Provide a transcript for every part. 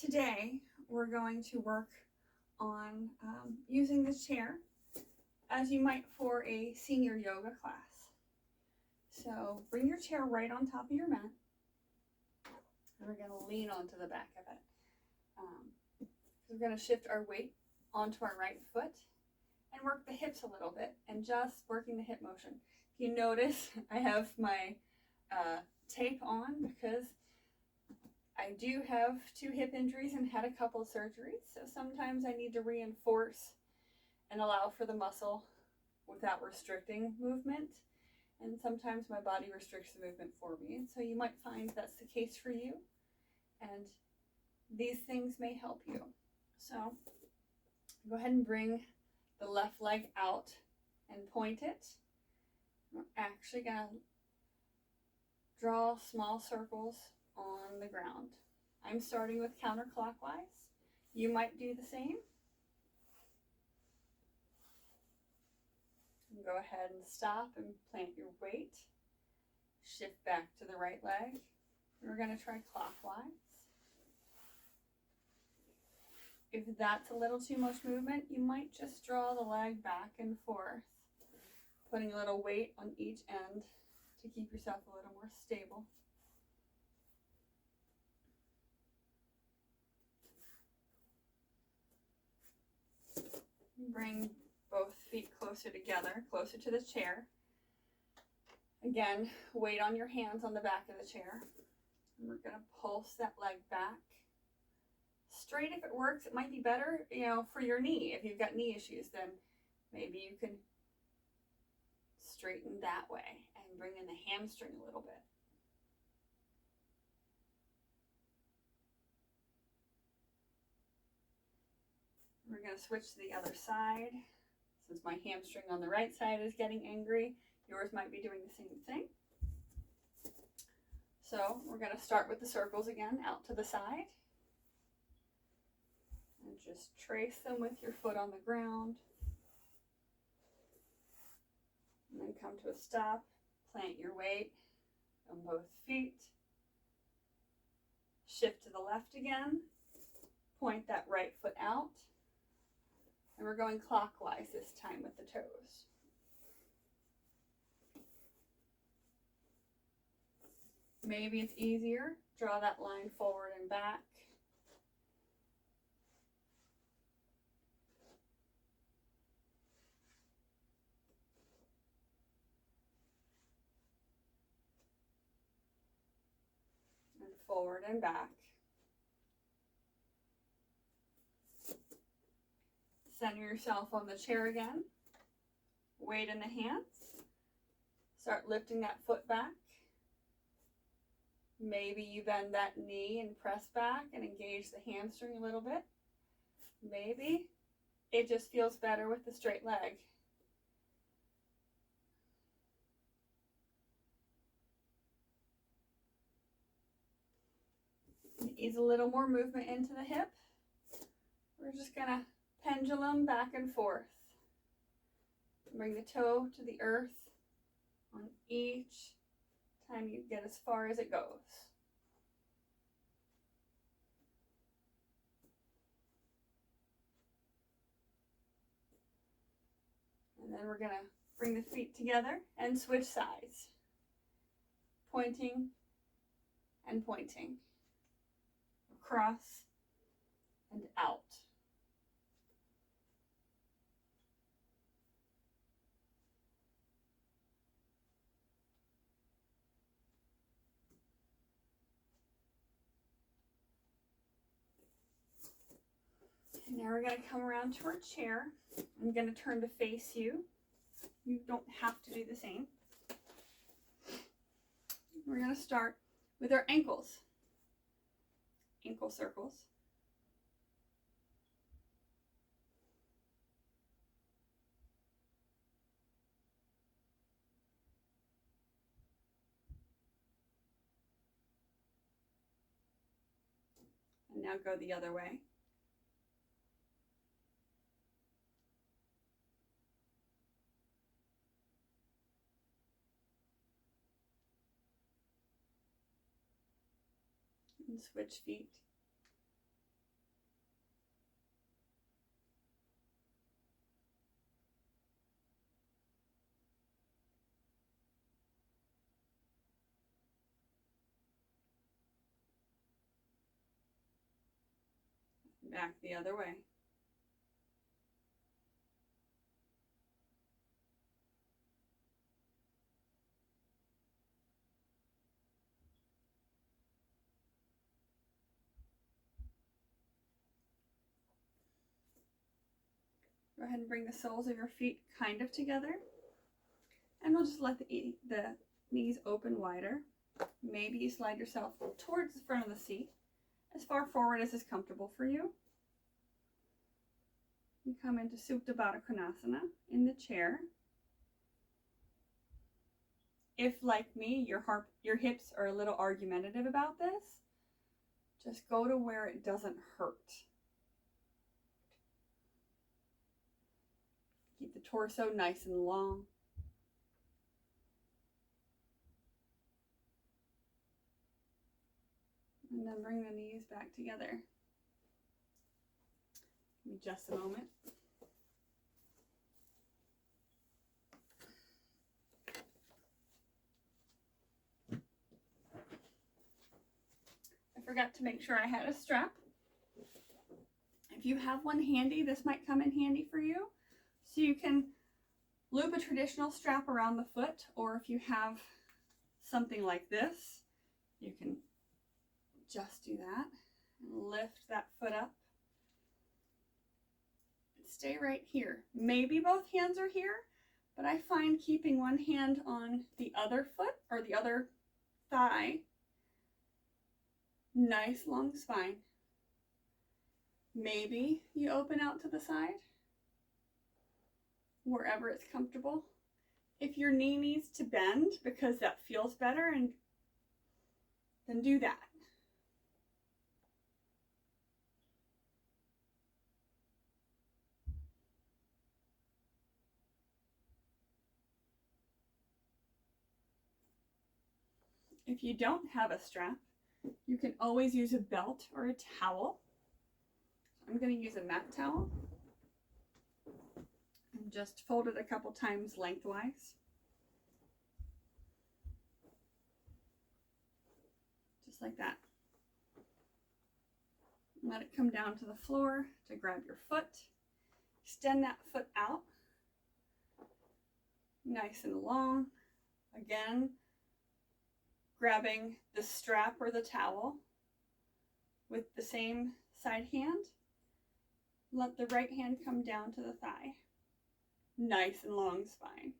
Today we're going to work on using the chair as you might for a senior yoga class. So bring your chair right on top of your mat, and we're going to lean onto the back of it. We're going to shift our weight onto our right foot and work the hips a little bit, and just working the hip motion. If you notice, I have my tape on because I do have 2 hip injuries and had a couple surgeries, so sometimes I need to reinforce and allow for the muscle without restricting movement, and sometimes my body restricts the movement for me, and so you might find that's the case for you, and these things may help you. So go ahead and bring the left leg out and point it. We're actually going to draw small circles on the ground. I'm starting with counterclockwise. You might do the same. And go ahead and stop and plant your weight. Shift back to the right leg. We're going to try clockwise. If that's a little too much movement, you might just draw the leg back and forth, putting a little weight on each end to keep yourself a little more stable. Bring both feet closer together, closer to the chair. Again, weight on your hands on the back of the chair. And we're going to pulse that leg back. Straight if it works. It might be better, for your knee. If you've got knee issues, then maybe you can straighten that way and bring in the hamstring a little bit. We're going to switch to the other side. Since my hamstring on the right side is getting angry, yours might be doing the same thing. So we're going to start with the circles again, out to the side. And just trace them with your foot on the ground. And then come to a stop. Plant your weight on both feet. Shift to the left again. Point that right foot out. And we're going clockwise this time with the toes. Maybe it's easier. Draw that line forward and back. And forward and back. Center yourself on the chair again. Weight in the hands. Start lifting that foot back. Maybe you bend that knee and press back and engage the hamstring a little bit. Maybe it just feels better with the straight leg. Ease a little more movement into the hip. We're just going to pendulum back and forth. Bring the toe to the earth on each time you get as far as it goes. And then we're going to bring the feet together and switch sides. Pointing and pointing. Across and out. And now we're going to come around to our chair. I'm going to turn to face you. You don't have to do the same. We're going to start with our ankles. Ankle circles. And now go the other way. And switch feet. back the other way. Go ahead and bring the soles of your feet kind of together. And we'll just let the knees open wider. Maybe you slide yourself towards the front of the seat, as far forward as is comfortable for you. You come into Supta Baddha Konasana in the chair. If, like me, your hips are a little argumentative about this, just go to where it doesn't hurt. Keep the torso nice and long. And then bring the knees back together. Give me just a moment. I forgot to make sure I had a strap. If you have one handy, this might come in handy for you. So you can loop a traditional strap around the foot, or if you have something like this, you can just do that. Lift that foot up. Stay right here. Maybe both hands are here, but I find keeping one hand on the other foot or the other thigh, nice long spine. Maybe you open out to the side, wherever it's comfortable. If your knee needs to bend because that feels better, then do that. If you don't have a strap, you can always use a belt or a towel. I'm going to use a mat towel and just fold it a couple times lengthwise. Just like that. Let it come down to the floor to grab your foot. Extend that foot out nice and long. Again, grabbing the strap or the towel with the same side hand. Let the right hand come down to the thigh. Nice and long spine.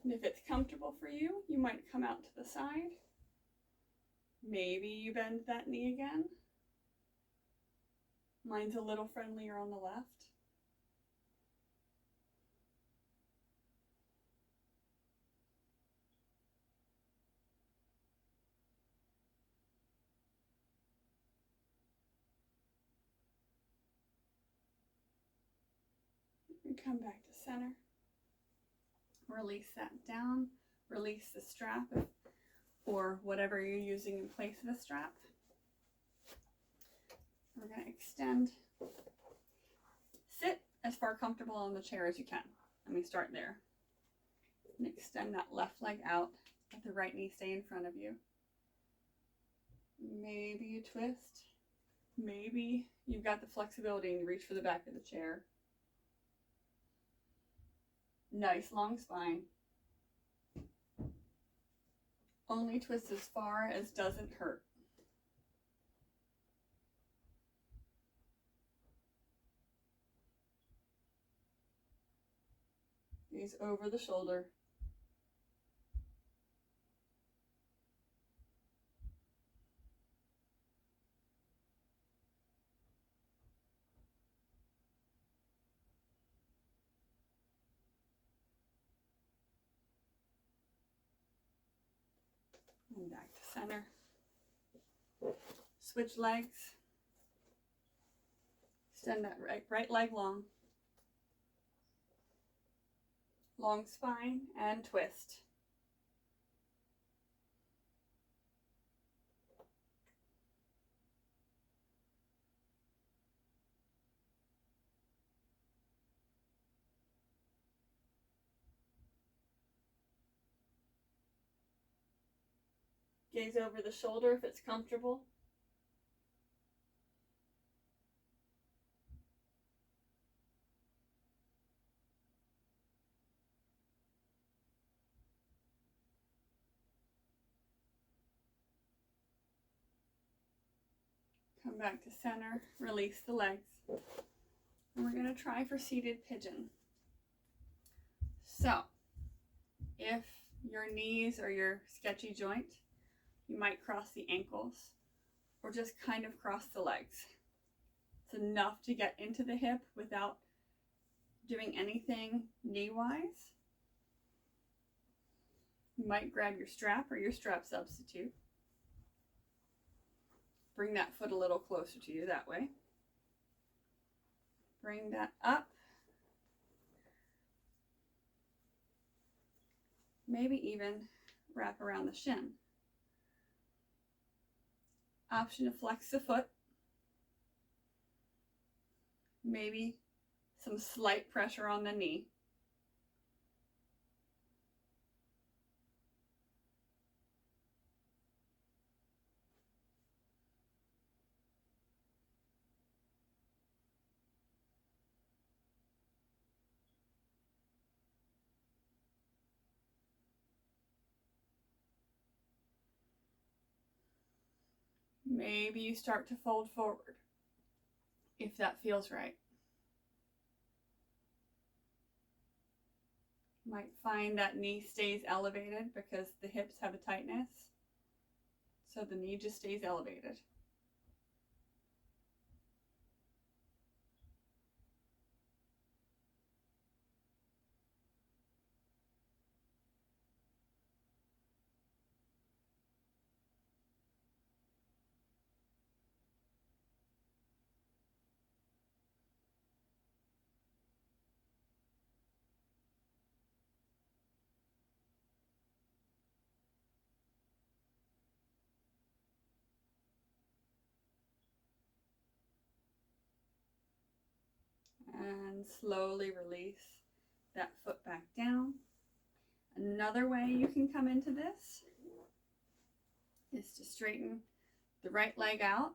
And if it's comfortable for you, you might come out to the side. Maybe you bend that knee again. Mine's a little friendlier on the left. And come back to center. Release that down. Release the strap or whatever you're using in place of the strap. We're going to extend. Sit as far comfortable on the chair as you can. Let me start there. And extend that left leg out. Let the right knee stay in front of you. Maybe you twist. Maybe you've got the flexibility and you reach for the back of the chair. Nice long spine. Only twist as far as doesn't hurt. Gaze over the shoulder. And back to center. Switch legs. Extend that right leg long. Long spine and twist. Gaze over the shoulder if it's comfortable. Come back to center, release the legs. And we're going to try for seated pigeon. So, if your knees are your sketchy joint, you might cross the ankles or just kind of cross the legs. It's enough to get into the hip without doing anything knee-wise. You might grab your strap or your strap substitute. Bring that foot a little closer to you that way. Bring that up. Maybe even wrap around the shin. Option to flex the foot. Maybe some slight pressure on the knee. Maybe you start to fold forward, if that feels right. Might find that knee stays elevated because the hips have a tightness, so the knee just stays elevated. And slowly release that foot back down. Another way you can come into this is to straighten the right leg out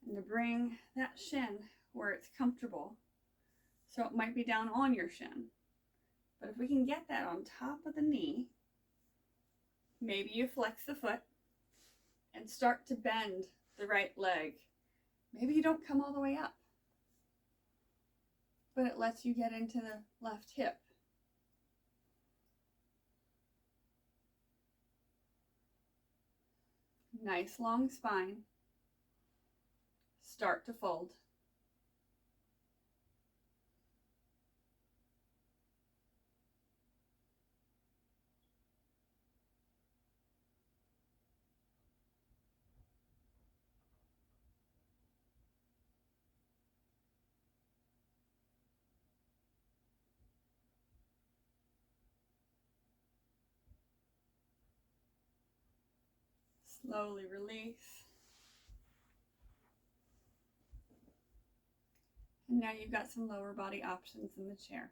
and to bring that shin where it's comfortable. So it might be down on your shin. But if we can get that on top of the knee, maybe you flex the foot and start to bend the right leg. Maybe you don't come all the way up, but it lets you get into the left hip. Nice long spine. Start to fold. Slowly release. And now you've got some lower body options in the chair.